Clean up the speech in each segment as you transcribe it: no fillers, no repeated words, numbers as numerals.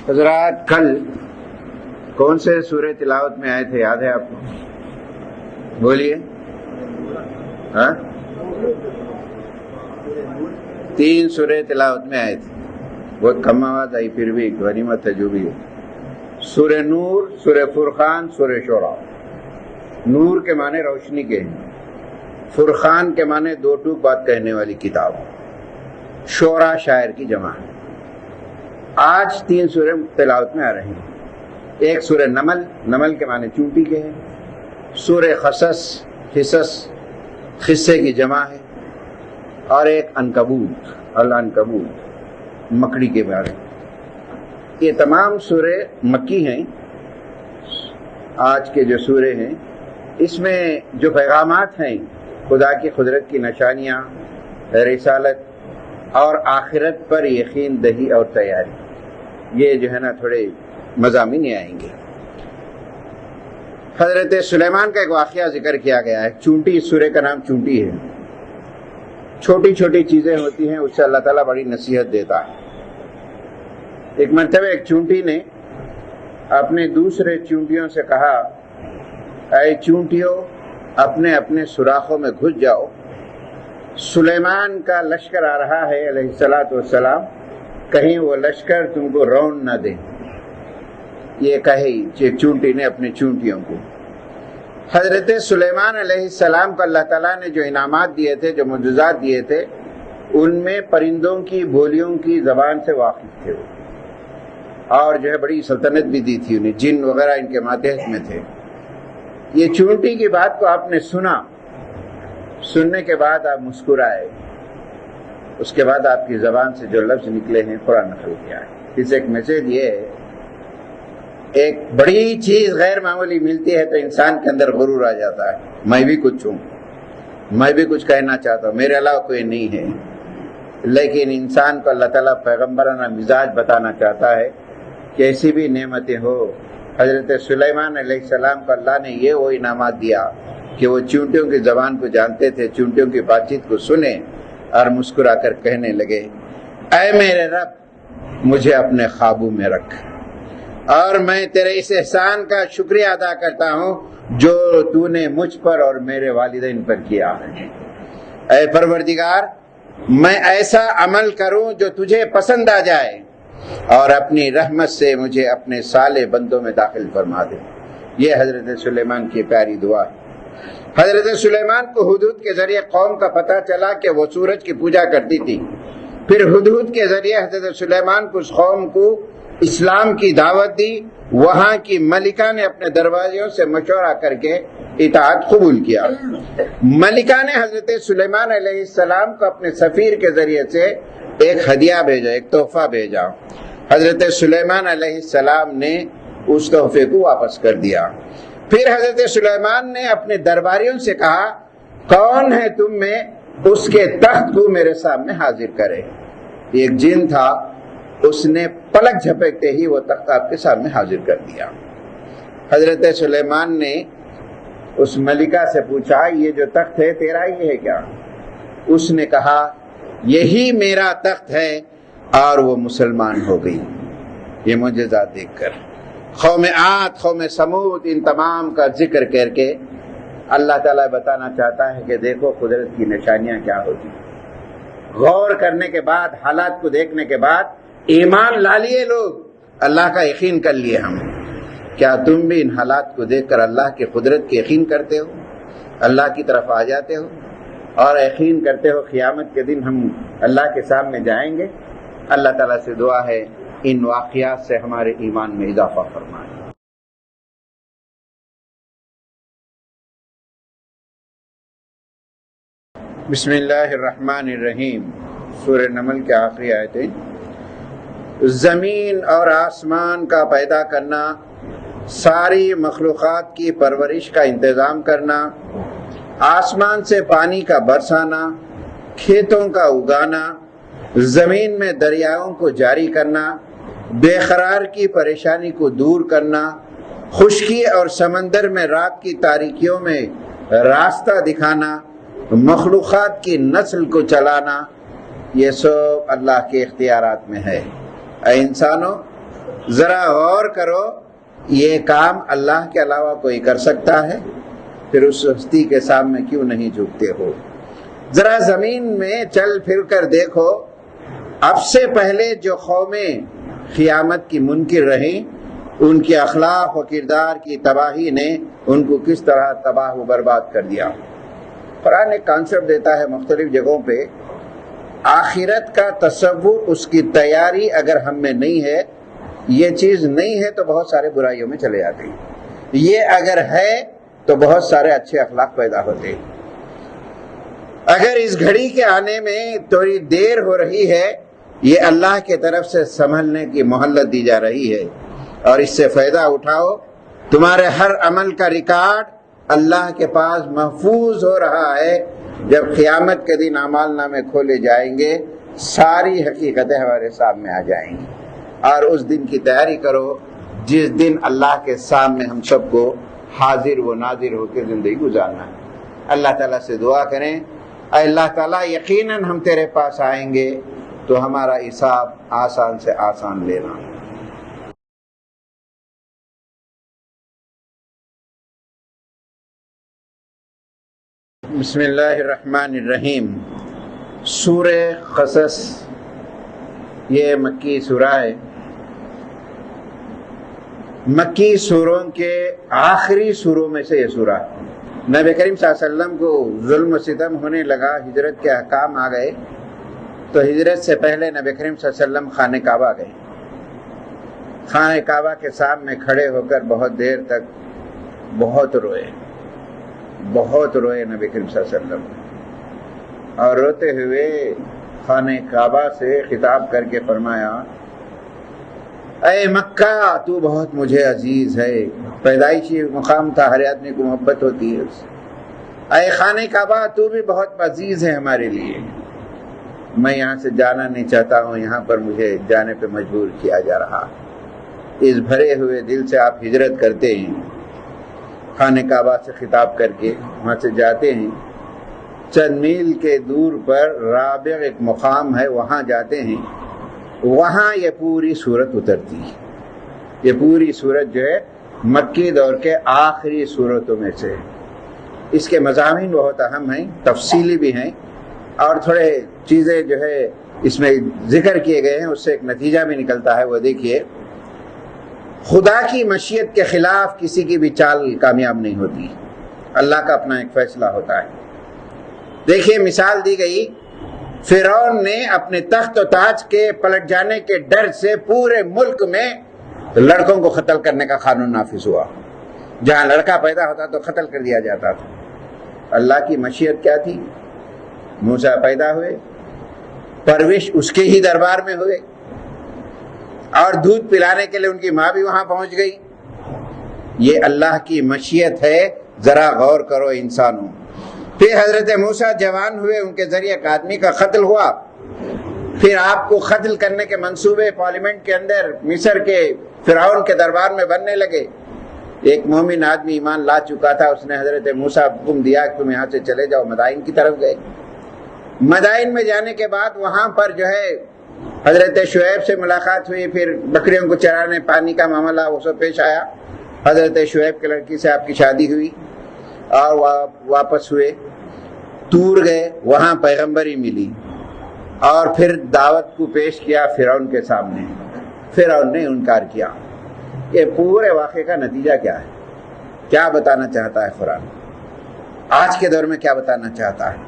حضرات کل کون سے سورہ تلاوت میں آئے تھے، یاد ہے آپ کو؟ بولیے. ہاں 3 سورہ تلاوت میں آئے تھے. بہت کم آواز آئی، پھر بھی غنیمت ہے جو بھی ہے. سورہ نور، سورہ فرقان، سورہ شورا. نور کے معنی روشنی کے ہیں، فرقان کے معنی دو ٹوک بات کہنے والی کتاب، شورا شاعر کی جمع. آج 3 سورہ تلاوت میں آ رہے ہیں. ایک سورہ نمل، نمل کے معنی چونٹی کے ہیں. سورہ قصص، قصص قصے کی جمع ہے. اور ایک عنکبوت، العنکبوت مکڑی کے بارے. یہ تمام سورے مکی ہیں. آج کے جو سورے ہیں اس میں جو پیغامات ہیں، خدا کی قدرت کی نشانیاں، رسالت اور آخرت پر یقین دہی اور تیاری، یہ جو ہے نا تھوڑے مضامین آئیں گے. حضرت سلیمان کا ایک واقعہ ذکر کیا گیا ہے. چونٹی، اس سورے کا نام چونٹی ہے. چھوٹی چھوٹی چیزیں ہوتی ہیں، اس سے اللہ تعالیٰ بڑی نصیحت دیتا ہے. ایک مرتبہ ایک چونٹی نے اپنے دوسرے چونٹیوں سے کہا، اے چونٹیوں، اپنے اپنے سوراخوں میں گھس جاؤ، سلیمان کا لشکر آ رہا ہے علیہ السلام، کہیں وہ لشکر تم کو رون نہ دے. یہ کہی ایک چونٹی نے اپنے چونٹیوں کو. حضرت سلیمان علیہ السلام کو اللہ تعالیٰ نے جو انعامات دیے تھے، جو معجزات دیے تھے، ان میں پرندوں کی بولیوں کی زبان سے واقف تھے، اور جو ہے بڑی سلطنت بھی دی تھی انہیں. جن وغیرہ ان کے ماتحت میں تھے. یہ چونٹی کی بات کو آپ نے سنا، سننے کے بعد آپ مسکرائے. اس کے بعد آپ کی زبان سے جو لفظ نکلے ہیں قرآن نقل کیا ہے. اس ایک میسج یہ ہے، ایک بڑی چیز غیر معمولی ملتی ہے تو انسان کے اندر غرور آ جاتا ہے. میں بھی کچھ ہوں، میں بھی کچھ کہنا چاہتا ہوں، میرے علاوہ کوئی نہیں ہے. لیکن انسان کو اللہ تعالیٰ پیغمبرانہ مزاج بتانا چاہتا ہے کہ ایسی بھی نعمتیں ہو. حضرت سلیمان علیہ السلام کو اللہ نے یہ وہ انعامات دیا کہ وہ چونٹیوں کی زبان کو جانتے تھے، چونٹیوں کی بات چیت کو سنے اور مسکرا کر کہنے لگے، اے میرے رب، مجھے اپنے قابو میں رکھ، اور میں تیرے اس احسان کا شکریہ ادا کرتا ہوں جو تو نے مجھ پر اور میرے والدین پر کیا ہے. اے پروردگار، میں ایسا عمل کروں جو تجھے پسند آ جائے، اور اپنی رحمت سے مجھے اپنے صالح بندوں میں داخل فرما دے. یہ حضرت سلیمان کی پیاری دعا ہے. حضرت سلیمان کو ہدہد کے ذریعے قوم کا پتہ چلا کہ وہ سورج کی پوجا کرتی تھی. پھر ہدہد کے ذریعے حضرت سلیمان کو اس قوم کو اسلام کی دعوت دی. وہاں کی ملکہ نے اپنے دروازوں سے مشورہ کر کے اطاعت قبول کیا. ملکہ نے حضرت سلیمان علیہ السلام کو اپنے سفیر کے ذریعے سے ایک ہدیہ بھیجا، ایک تحفہ بھیجا. حضرت سلیمان علیہ السلام نے اس تحفے کو واپس کر دیا. پھر حضرت سلیمان نے اپنے درباریوں سے کہا، کون ہے تم میں اس کے تخت کو میرے سامنے حاضر کرے. ایک جن تھا، اس نے پلک جھپکتے ہی وہ تخت آپ کے سامنے حاضر کر دیا. حضرت سلیمان نے اس ملکہ سے پوچھا، یہ جو تخت ہے تیرا ہی ہے کیا؟ اس نے کہا، یہی میرا تخت ہے، اور وہ مسلمان ہو گئی. یہ معجزات دیکھ کر قوم عاد، قوم سمود، ان تمام کا ذکر کر کے اللہ تعالیٰ بتانا چاہتا ہے کہ دیکھو قدرت کی نشانیاں کیا ہوتی. غور کرنے کے بعد، حالات کو دیکھنے کے بعد ایمان لا لیے لوگ، اللہ کا یقین کر لیے ہم. کیا تم بھی ان حالات کو دیکھ کر اللہ کی قدرت کے یقین کرتے ہو، اللہ کی طرف آ جاتے ہو، اور یقین کرتے ہو قیامت کے دن ہم اللہ کے سامنے جائیں گے؟ اللہ تعالیٰ سے دعا ہے ان واقعات سے ہمارے ایمان میں اضافہ فرمائے. بسم اللہ الرحمن الرحیم. سورہ نمل کے آخری آیتیں. زمین اور آسمان کا پیدا کرنا، ساری مخلوقات کی پرورش کا انتظام کرنا، آسمان سے پانی کا برسانا، کھیتوں کا اگانا، زمین میں دریاؤں کو جاری کرنا، بے قرار کی پریشانی کو دور کرنا، خشکی اور سمندر میں رات کی تاریکیوں میں راستہ دکھانا، مخلوقات کی نسل کو چلانا، یہ سب اللہ کے اختیارات میں ہے. اے انسانوں، ذرا غور کرو، یہ کام اللہ کے علاوہ کوئی کر سکتا ہے؟ پھر اس ہستی کے سامنے کیوں نہیں جھکتے ہو؟ ذرا زمین میں چل پھر کر دیکھو، اب سے پہلے جو قومیں قیامت کی منکر رہیں، ان کے اخلاق و کردار کی تباہی نے ان کو کس طرح تباہ و برباد کر دیا۔ قرآن ایک کانسیپٹ دیتا ہے مختلف جگہوں پہ، آخرت کا تصور، اس کی تیاری اگر ہم میں نہیں ہے، یہ چیز نہیں ہے تو بہت سارے برائیوں میں چلے جاتے ہیں، یہ اگر ہے تو بہت سارے اچھے اخلاق پیدا ہوتے ہیں۔ اگر اس گھڑی کے آنے میں تھوڑی دیر ہو رہی ہے، یہ اللہ کی طرف سے سنبھلنے کی مہلت دی جا رہی ہے، اور اس سے فائدہ اٹھاؤ۔ تمہارے ہر عمل کا ریکارڈ اللہ کے پاس محفوظ ہو رہا ہے۔ جب قیامت کے دن اعمال نامے کھولے جائیں گے، ساری حقیقتیں ہمارے سامنے آ جائیں گی، اور اس دن کی تیاری کرو جس دن اللہ کے سامنے ہم سب کو حاضر و ناظر ہو کے زندگی گزارنا ہے۔ اللہ تعالیٰ سے دعا کریں، اے اللہ تعالیٰ یقیناً ہم تیرے پاس آئیں گے تو ہمارا حساب آسان سے آسان لینا۔ بسم اللہ الرحمن الرحیم۔ سورہ قصص یہ مکی سورہ ہے، مکی سوروں کے آخری سوروں میں سے یہ سورہ ہے۔ نبی کریم صلی اللہ علیہ وسلم کو ظلم و ستم ہونے لگا، ہجرت کے احکام آ گئے، تو ہجرت سے پہلے نبی کریم صلی اللہ علیہ وسلم خانہ کعبہ گئے۔ خانہ کعبہ کے سامنے کھڑے ہو کر بہت دیر تک بہت روئے نبی کریم صلی اللہ علیہ وسلم، اور روتے ہوئے خانہ کعبہ سے خطاب کر کے فرمایا، اے مکہ تو بہت مجھے عزیز ہے، پیدائشی مقام تھا، ہر آدمی کو محبت ہوتی ہے اس سے۔ اے خانہ کعبہ تو بھی بہت عزیز ہے ہمارے لیے، میں یہاں سے جانا نہیں چاہتا ہوں، یہاں پر مجھے جانے پہ مجبور کیا جا رہا۔ اس بھرے ہوئے دل سے آپ ہجرت کرتے ہیں، خانہ کعبہ سے خطاب کر کے وہاں سے جاتے ہیں، چند میل کے دور پر رابغ ایک مقام ہے، وہاں جاتے ہیں، وہاں یہ پوری سورت اترتی ہے۔ یہ پوری سورت جو ہے مکی دور کے آخری سورتوں میں سے۔ اس کے مضامین بہت اہم ہیں، تفصیلی بھی ہیں، اور تھوڑے چیزیں جو ہے اس میں ذکر کیے گئے ہیں، اس سے ایک نتیجہ بھی نکلتا ہے۔ وہ دیکھیے، خدا کی مشیت کے خلاف کسی کی بھی چال کامیاب نہیں ہوتی، اللہ کا اپنا ایک فیصلہ ہوتا ہے۔ دیکھیے مثال دی گئی، فرعون نے اپنے تخت و تاج کے پلٹ جانے کے ڈر سے پورے ملک میں لڑکوں کو قتل کرنے کا قانون نافذ ہوا، جہاں لڑکا پیدا ہوتا تو قتل کر دیا جاتا تھا۔ اللہ کی مشیت کیا تھی؟ موسیٰ پیدا ہوئے، پرورش اس کے ہی دربار میں ہوئے، اور دودھ پلانے کے لیے ان کی ماں بھی وہاں پہنچ گئی۔ یہ اللہ کی مشیت ہے، ذرا غور کرو انسانوں۔ پھر حضرت موسیٰ جوان ہوئے، ان کے ذریعے ایک آدمی کا قتل ہوا، پھر آپ کو قتل کرنے کے منصوبے پارلیمنٹ کے اندر مصر کے فرعون کے دربار میں بننے لگے۔ ایک مومن آدمی ایمان لا چکا تھا، اس نے حضرت موسیٰ حکم دیا کہ تم یہاں سے چلے جاؤ، مدائن کی طرف گئے۔ مدائن میں جانے کے بعد وہاں پر جو ہے حضرت شعیب سے ملاقات ہوئی، پھر بکریوں کو چرانے، پانی کا معاملہ وہ سب پیش آیا۔ حضرت شعیب کی لڑکی سے آپ کی شادی ہوئی، اور واپس ہوئے، طور گئے، وہاں پیغمبری ملی، اور پھر دعوت کو پیش کیا فرعون کے سامنے۔ فرعون نے انکار کیا۔ یہ پورے واقعے کا نتیجہ کیا ہے؟ کیا بتانا چاہتا ہے قرآن؟ آج کے دور میں کیا بتانا چاہتا ہے؟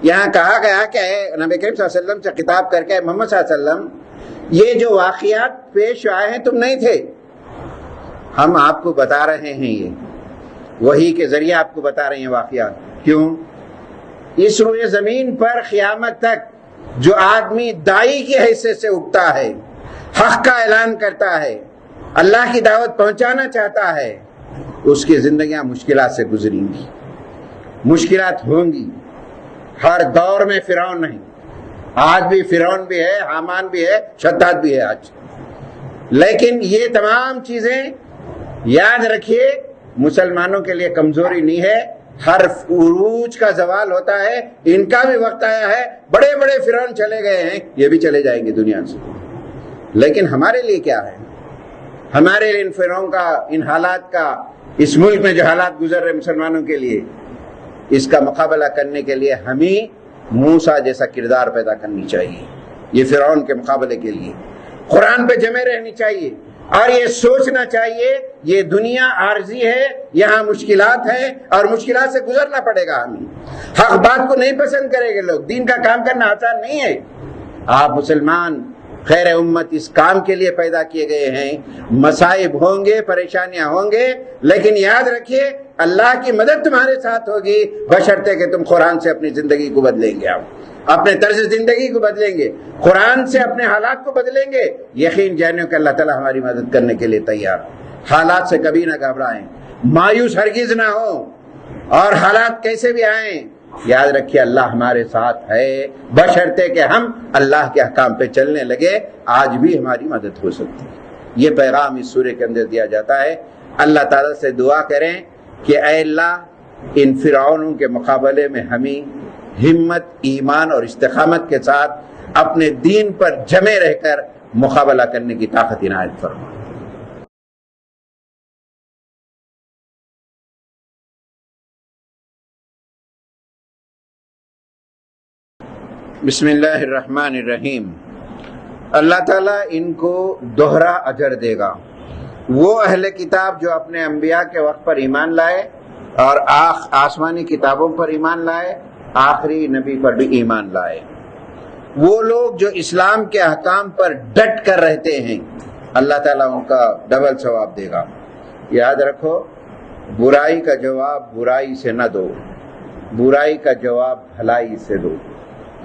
یہاں کہا گیا کہ نبی کریم صلی اللہ علیہ وسلم سے خطاب کر کے، محمد صلی اللہ علیہ وسلم یہ جو واقعات پیش آئے ہیں تم نہیں تھے، ہم آپ کو بتا رہے ہیں، یہ وحی کے ذریعے آپ کو بتا رہے ہیں واقعات۔ کیوں؟ اس روئے زمین پر قیامت تک جو آدمی داعی کی حیثیت سے اٹھتا ہے، حق کا اعلان کرتا ہے، اللہ کی دعوت پہنچانا چاہتا ہے، اس کی زندگیاں مشکلات سے گزریں گی، مشکلات ہوں گی۔ ہر دور میں فرعون نہیں، آج بھی فرعون بھی ہے، حامان بھی ہے، شداد بھی ہے آج، لیکن یہ تمام چیزیں یاد رکھیے مسلمانوں کے لیے کمزوری نہیں ہے۔ ہر عروج کا زوال ہوتا ہے، ان کا بھی وقت آیا ہے۔ بڑے بڑے فرعون چلے گئے ہیں، یہ بھی چلے جائیں گے دنیا سے، لیکن ہمارے لیے کیا ہے؟ ہمارے لیے ان فرعون کا، ان حالات کا، اس ملک میں جو حالات گزر رہے مسلمانوں کے لیے، اس کا مقابلہ کرنے کے لیے ہمیں موسیٰ جیسا کردار پیدا کرنی چاہیے۔ یہ فرعون کے مقابلے کے لیے قرآن پہ جمے رہنی چاہیے، اور یہ سوچنا چاہیے یہ دنیا عارضی ہے، یہاں مشکلات ہیں اور مشکلات سے گزرنا پڑے گا۔ ہمیں حق بات کو نہیں پسند کریں گے لوگ، دین کا کام کرنا آسان نہیں ہے۔ آپ مسلمان خیر امت اس کام کے لیے پیدا کیے گئے ہیں، مصائب ہوں گے، پریشانیاں ہوں گے، لیکن یاد رکھیے اللہ کی مدد تمہارے ساتھ ہوگی، بشرطے کہ تم قرآن سے اپنی زندگی کو بدلیں گے، اپنے طرز زندگی کو بدلیں گے، قرآن سے اپنے حالات کو بدلیں گے، یقین جانو کہ اللہ تعالیٰ ہماری مدد کرنے کے لیے تیار۔ حالات سے کبھی نہ گھبرائیں، مایوس ہرگز نہ ہو، اور حالات کیسے بھی آئیں یاد رکھیے اللہ ہمارے ساتھ ہے، بشرطے کہ ہم اللہ کے احکام پہ چلنے لگے، آج بھی ہماری مدد ہو سکتی ہے۔ یہ پیغام اس سورے کے اندر دیا جاتا ہے۔ اللہ تعالیٰ سے دعا کریں کہ اے اللہ ان فرعونوں کے مقابلے میں ہمیں ہمت، ایمان اور استقامت کے ساتھ اپنے دین پر جمے رہ کر مقابلہ کرنے کی طاقت عنایت فرما۔ بسم اللہ الرحمن الرحیم۔ اللہ تعالیٰ ان کو دوہرا اجر دے گا۔ وہ اہل کتاب جو اپنے انبیاء کے وقت پر ایمان لائے اور آسمانی کتابوں پر ایمان لائے، آخری نبی پر بھی ایمان لائے، وہ لوگ جو اسلام کے احکام پر ڈٹ کر رہتے ہیں، اللہ تعالیٰ ان کا ڈبل ثواب دے گا۔ یاد رکھو، برائی کا جواب برائی سے نہ دو، برائی کا جواب بھلائی سے دو۔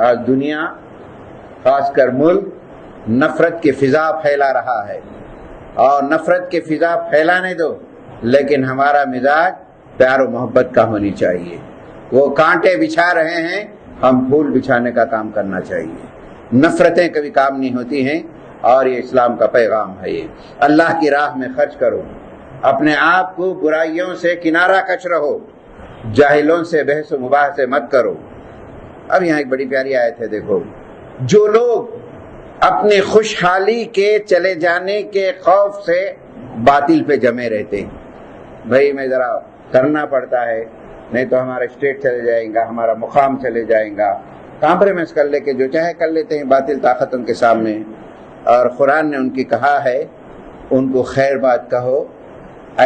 آج دنیا، خاص کر ملک، نفرت کی فضا پھیلا رہا ہے، اور نفرت کی فضا پھیلانے دو، لیکن ہمارا مزاج پیار و محبت کا ہونی چاہیے۔ وہ کانٹے بچھا رہے ہیں، ہم پھول بچھانے کا کام کرنا چاہیے۔ نفرتیں کبھی کام نہیں ہوتی ہیں، اور یہ اسلام کا پیغام ہے۔ یہ اللہ کی راہ میں خرچ کرو، اپنے آپ کو برائیوں سے کنارہ کش رہو، جاہلوں سے بحث و مباحثے مت کرو۔ اب یہاں ایک بڑی پیاری آیت ہے، دیکھو، جو لوگ اپنی خوشحالی کے چلے جانے کے خوف سے باطل پہ جمے رہتے ہیں، بھائی میں ذرا کرنا پڑتا ہے، نہیں تو ہمارا اسٹیٹ چلے جائے گا، ہمارا مقام چلے جائے گا، کمپرومائز کر لے کے جو چاہے کر لیتے ہیں باطل طاقت ان کے سامنے۔ اور قرآن نے ان کی کہا ہے ان کو خیر بات کہو،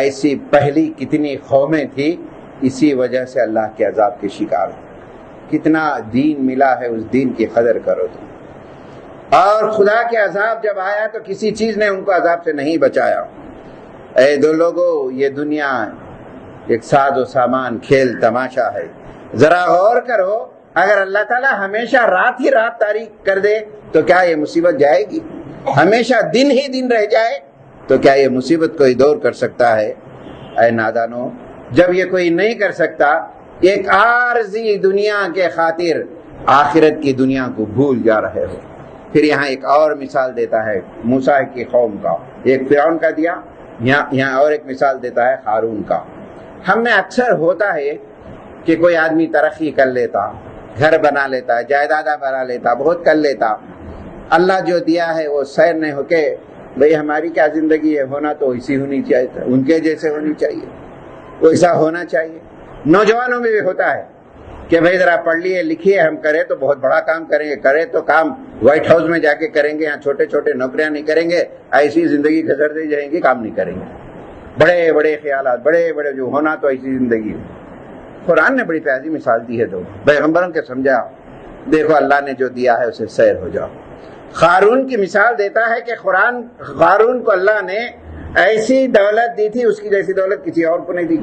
ایسی پہلی کتنی قومیں تھی، اسی وجہ سے اللہ کے عذاب کے شکار ہوئے۔ کتنا دین ملا ہے، اس دین کی قدر کرو تم۔ اور خدا کے عذاب جب آیا تو کسی چیز نے ان کو عذاب سے نہیں بچایا۔ اے دو لوگو، یہ دنیا ایک ساز و سامان، کھیل تماشا ہے۔ ذرا غور کرو، اگر اللہ تعالیٰ ہمیشہ رات ہی رات تاریک کر دے تو کیا یہ مصیبت جائے گی؟ ہمیشہ دن ہی دن رہ جائے تو کیا یہ مصیبت کوئی دور کر سکتا ہے؟ اے نادانو، جب یہ کوئی نہیں کر سکتا، ایک عارضی دنیا کے خاطر آخرت کی دنیا کو بھول جا رہے ہو۔ پھر یہاں ایک اور مثال دیتا ہے موسیٰ کی قوم کا، ایک فرعون کا دیا، یہاں اور ایک مثال دیتا ہے ہارون کا۔ ہم میں اکثر ہوتا ہے کہ کوئی آدمی ترقی کر لیتا، گھر بنا لیتا، جائیدادہ بنا لیتا، بہت کر لیتا، اللہ جو دیا ہے وہ سیر نہیں ہو کے بھئی ہماری کیا زندگی ہے، ہونا تو ایسی ہونی چاہیے، ان کے جیسے ہونی چاہیے، ویسا ہونا چاہیے۔ نوجوانوں میں بھی ہوتا ہے کہ بھئی ذرا پڑھ لیے لکھیے، ہم کریں تو بہت بڑا کام کریں گے، کریں تو کام وائٹ ہاؤس میں جا کے کریں گے، یہاں چھوٹے چھوٹے نوکریاں نہیں کریں گے، ایسی زندگی گزرتی جائیں گی، کام نہیں کریں گے، بڑے بڑے خیالات، بڑے بڑے جو ہونا تو ایسی زندگی۔ قرآن نے بڑی پیاری مثال دی ہے، تو پیغمبروں کے سمجھا، دیکھو اللہ نے جو دیا ہے اسے سیر ہو جاؤ۔ قارون کی مثال دیتا ہے کہ قارون کو اللہ نے ایسی دولت دی تھی، اس کی جیسی دولت کسی اور کو نہیں دی۔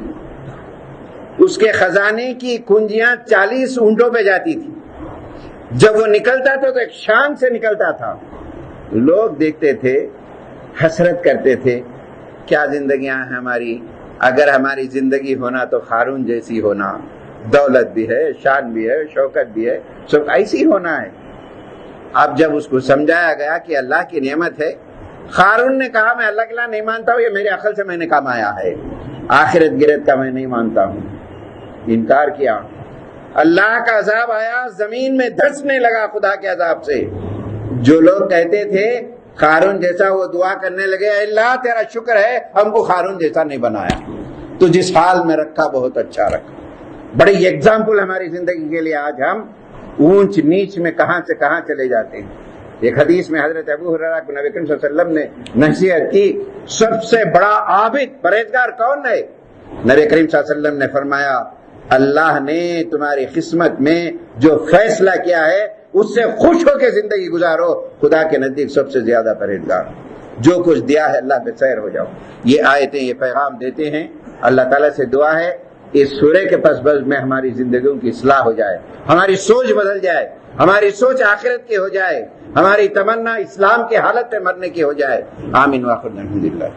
اس کے خزانے کی کنجیاں 40 اونٹوں پہ جاتی تھی، جب وہ نکلتا تھا تو ایک شان سے نکلتا تھا، لوگ دیکھتے تھے، حسرت کرتے تھے، کیا زندگیاں ہیں ہماری، اگر ہماری زندگی ہونا تو قارون جیسی ہونا، دولت بھی ہے، شان بھی ہے، شوکت بھی ہے، سب ایسی ہونا ہے۔ اب جب اس کو سمجھایا گیا کہ اللہ کی نعمت ہے، قارون نے کہا میں اللہ کے لا نہیں مانتا ہوں، یہ میرے عقل سے میں نے کمایا ہے، آخرت گرت کا میں نہیں مانتا ہوں، انکار کیا۔ اللہ کا عذاب آیا، زمین میں دھسنے لگا خدا کے عذاب سے۔ جو لوگ کہتے تھے قارون جیسا وہ دعا کرنے لگے، اللہ تیرا شکر ہے ہم کو قارون جیسا نہیں بنایا، تو جس حال میں رکھا بہت اچھا رکھا۔ بڑی ایگزامپل ہماری زندگی کے لیے آج ہم اونچ نیچ میں کہاں سے کہاں چلے جاتے ہیں۔ ایک حدیث میں حضرت ابو ہریرہ کو نبی کریم صلی اللہ علیہ وسلم نے نصیحت کی، سب سے بڑا عابد پرہیزگار کون ہے؟ نبی کریم صلی اللہ علیہ وسلم نے فرمایا، اللہ نے تمہاری قسمت میں جو فیصلہ کیا ہے اس سے خوش ہو کے زندگی گزارو، خدا کے نزدیک سب سے زیادہ پرہیزگار، جو کچھ دیا ہے اللہ پہ سیر ہو جاؤ۔ یہ آیتیں یہ پیغام دیتے ہیں۔ اللہ تعالیٰ سے دعا ہے اس سورے کے پس بز میں ہماری زندگیوں کی اصلاح ہو جائے، ہماری سوچ بدل جائے، ہماری سوچ آخرت کی ہو جائے، ہماری تمنا اسلام کی حالت میں مرنے کی ہو جائے۔ آمین وآخر الحمدللہ۔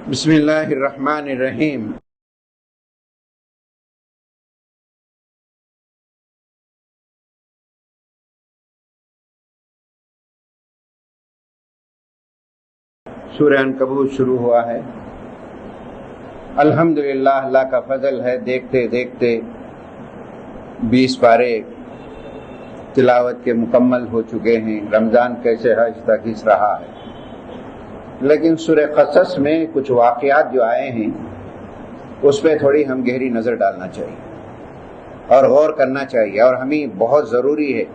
بسم اللہ الرحمن الرحیم۔ سورہ عنکبوت شروع ہوا ہے۔ الحمدللہ اللہ کا فضل ہے، دیکھتے دیکھتے 20 پارے تلاوت کے مکمل ہو چکے ہیں۔ رمضان کیسے حج تک اس رہا ہے، لیکن سورہ قصص میں کچھ واقعات جو آئے ہیں اس پہ تھوڑی ہم گہری نظر ڈالنا چاہیے اور غور کرنا چاہیے، اور ہمیں بہت ضروری ہے،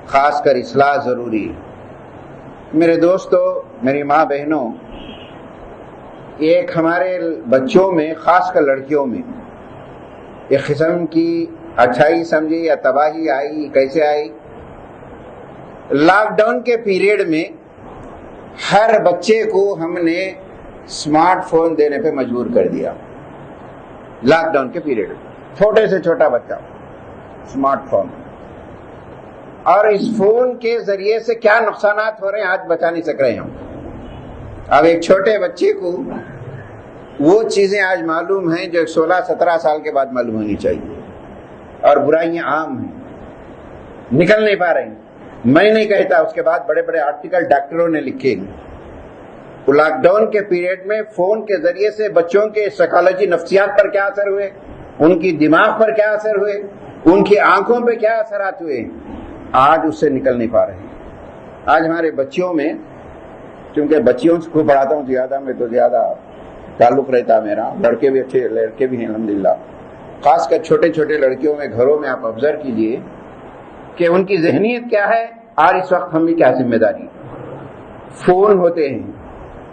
خاص کر اصلاح ضروری ہے۔ میرے دوستو، میری ماں بہنوں، ایک ہمارے بچوں میں خاص کر لڑکیوں میں ایک قسم کی اچھائی سمجھی یا تباہی آئی۔ کیسے آئی؟ لاک ڈاؤن کے پیریڈ میں ہر بچے کو ہم نے اسمارٹ فون دینے پہ مجبور کر دیا۔ لاک ڈاؤن کے پیریڈ میں چھوٹے سے چھوٹا بچہ اسمارٹ فون، اور اس فون کے ذریعے سے کیا نقصانات ہو رہے ہیں آج بتا نہیں سک رہے ہم۔ اب ایک چھوٹے بچے کو وہ چیزیں آج معلوم ہیں جو 16-17 سال کے بعد معلوم ہونی چاہیے، اور برائیاں عام ہیں، نکل نہیں پا رہی۔ میں نہیں کہتا، اس کے بعد بڑے بڑے آرٹیکل ڈاکٹروں نے لکھے ہیں۔ لاک ڈاؤن کے پیریڈ میں فون کے ذریعے سے بچوں کے سائیکالوجی، نفسیات پر کیا اثر ہوئے، ان کی دماغ پر کیا اثر ہوئے، ان کی آنکھوں پہ کیا اثرات ہوئے، آج اس سے نکل نہیں پا رہے ہیں۔ آج ہمارے بچیوں میں، کیونکہ بچیوں کو پڑھاتا ہوں زیادہ، میں تو زیادہ تعلق رہتا میرا، لڑکے بھی اچھے لڑکے بھی ہیں الحمدللہ، خاص کر چھوٹے چھوٹے لڑکیوں میں گھروں میں آپ آبزرو کیجئے کہ ان کی ذہنیت کیا ہے، اور اس وقت ہم بھی کیا ذمہ داری۔ فون ہوتے ہیں،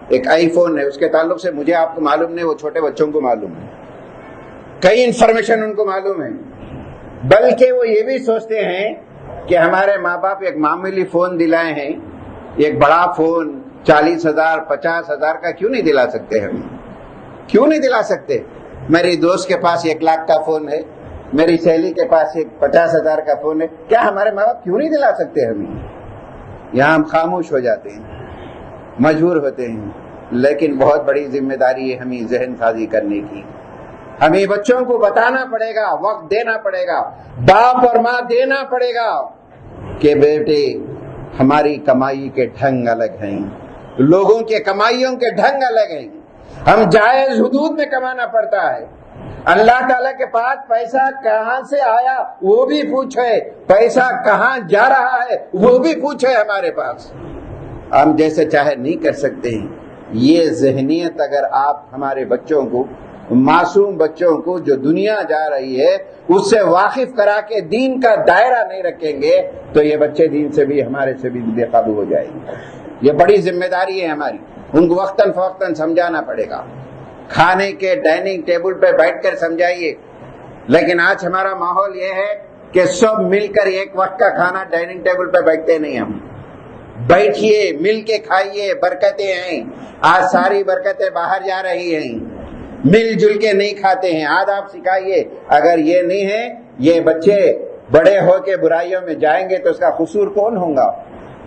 ایک آئی فون ہے، اس کے تعلق سے مجھے آپ کو معلوم نہیں، وہ چھوٹے بچوں کو معلوم ہے، کئی انفارمیشن ان کو معلوم ہے، بلکہ وہ یہ بھی سوچتے ہیں کہ ہمارے ماں باپ ایک معمولی فون دلائے ہیں، ایک بڑا فون 40,000 50,000 کا کیوں نہیں دلا سکتے؟ ہم کیوں نہیں دلا سکتے؟ میری دوست کے پاس 1 لاکھ کا فون ہے، میری سہیلی کے پاس 50,000 کا فون ہے، کیا ہمارے ماں باپ کیوں نہیں دلا سکتے ہمیں؟ یہاں ہم خاموش ہو جاتے ہیں، مجبور ہوتے ہیں، لیکن بہت بڑی ذمہ داری ہے ہمیں ذہن سازی کرنے کی۔ ہمیں بچوں کو بتانا پڑے گا، وقت دینا پڑے گا، باپ اور ماں دینا پڑے گا کہ بیٹے ہماری کمائی کے ڈھنگ الگ ہیں، لوگوں کے کمائیوں کے ڈھنگ الگ ہیں، ہم جائز حدود میں کمانا پڑتا ہے۔ اللہ تعالیٰ کے پاس پیسہ کہاں سے آیا وہ بھی پوچھے، پیسہ کہاں جا رہا ہے وہ بھی پوچھے ہمارے پاس۔ ہم جیسے چاہے نہیں کر سکتے ہیں۔ یہ ذہنیت اگر آپ ہمارے بچوں کو، معصوم بچوں کو جو دنیا جا رہی ہے اس سے واقف کرا کے دین کا دائرہ نہیں رکھیں گے تو یہ بچے دین سے بھی، ہمارے سے بھی بے قابو ہو جائیں گے۔ یہ بڑی ذمہ داری ہے ہماری، ان کو وقتاً فوقتاً سمجھانا پڑے گا، کھانے کے ڈائننگ ٹیبل پہ بیٹھ کر سمجھائیے۔ لیکن آج ہمارا ماحول یہ ہے کہ سب مل کر ایک وقت کا کھانا ڈائننگ ٹیبل پہ بیٹھتے نہیں، ہم بیٹھیے مل کے کھائیے، برکتیں ہیں۔ آج ساری برکتیں باہر جا رہی ہیں، مل جل کے نہیں کھاتے ہیں۔ آداب سکھائیے، اگر یہ نہیں ہے، یہ بچے بڑے ہو کے برائیوں میں جائیں گے تو اس کا قصور کون ہوگا؟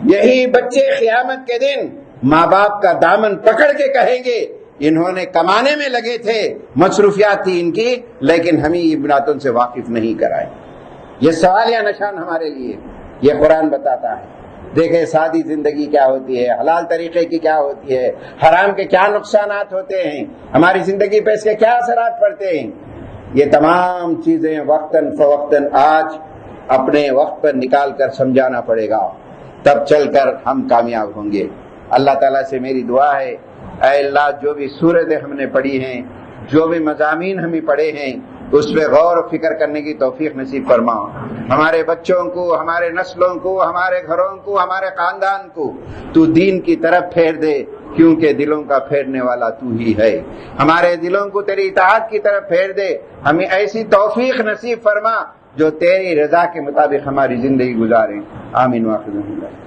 یہی بچے قیامت کے دن ماں باپ کا دامن پکڑ کے کہیں گے انہوں نے کمانے میں لگے تھے، مصروفیات تھی ان کی، لیکن ہمیں یہ بنیادوں سے واقف نہیں کرائے۔ یہ سوال یا نشان ہمارے لیے، یہ قرآن بتاتا ہے۔ دیکھیں سادی زندگی کیا ہوتی ہے، حلال طریقے کی کیا ہوتی ہے، حرام کے کیا نقصانات ہوتے ہیں، ہماری زندگی پہ اس کے کیا اثرات پڑتے ہیں۔ یہ تمام چیزیں وقتاً فوقتاً آج اپنے وقت پر نکال کر سمجھانا پڑے گا۔ تب چل کر ہم کامیاب ہوں گے۔ اللہ تعالیٰ سے میری دعا ہے، اے اللہ جو بھی سورتیں ہم نے پڑھی ہیں، جو بھی مضامین ہمیں پڑھے ہیں، اس پہ غور و فکر کرنے کی توفیق نصیب فرما۔ ہمارے بچوں کو، ہمارے نسلوں کو، ہمارے گھروں کو، ہمارے خاندان کو تو دین کی طرف پھیر دے، کیونکہ دلوں کا پھیرنے والا تو ہی ہے۔ ہمارے دلوں کو تیری اطاعت کی طرف پھیر دے، ہمیں ایسی توفیق نصیب فرما جو تیری رضا کے مطابق ہماری زندگی گزاریں۔ آمین واخر دعوانا۔